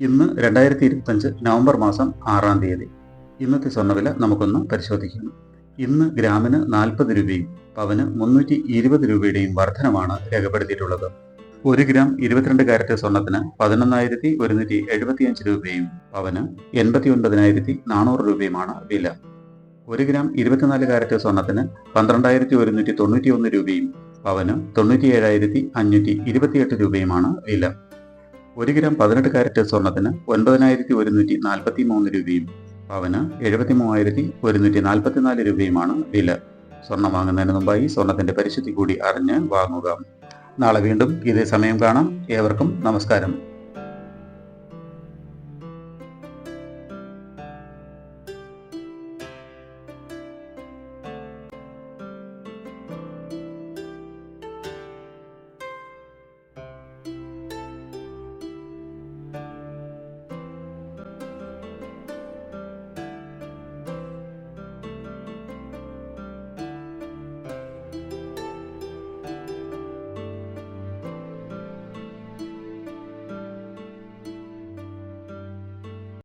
ഇന്ന് 2025 നവംബർ മാസം 6-ാം തീയതി. ഇന്നത്തെ സ്വർണ്ണവില നമുക്കൊന്ന് പരിശോധിക്കാം. ഇന്ന് ഗ്രാമിന് 40 രൂപയും പവന് 320 രൂപയുടെയും വർധനമാണ് രേഖപ്പെടുത്തിയിട്ടുള്ളത്. 1 ഗ്രാം 22 കാരറ്റ് സ്വർണത്തിന് 11,175 രൂപയും പവന് 89,400 രൂപയുമാണ് വില. 1 ഗ്രാം 24 കാരറ്റ് സ്വർണത്തിന് 12,191 രൂപയും പവന് 97,528 രൂപയുമാണ് വില. 1 ഗ്രാം 18 കാരറ്റ് സ്വർണത്തിന് 9,143 രൂപയും പവന് 73,144 രൂപയുമാണ് വില. സ്വർണം വാങ്ങുന്നതിന് മുമ്പായി സ്വർണത്തിന്റെ പരിശുദ്ധി കൂടി അറിഞ്ഞ് വാങ്ങുക. നാളെ വീണ്ടും ഇതേ സമയം കാണാം. ഏവർക്കും നമസ്കാരം.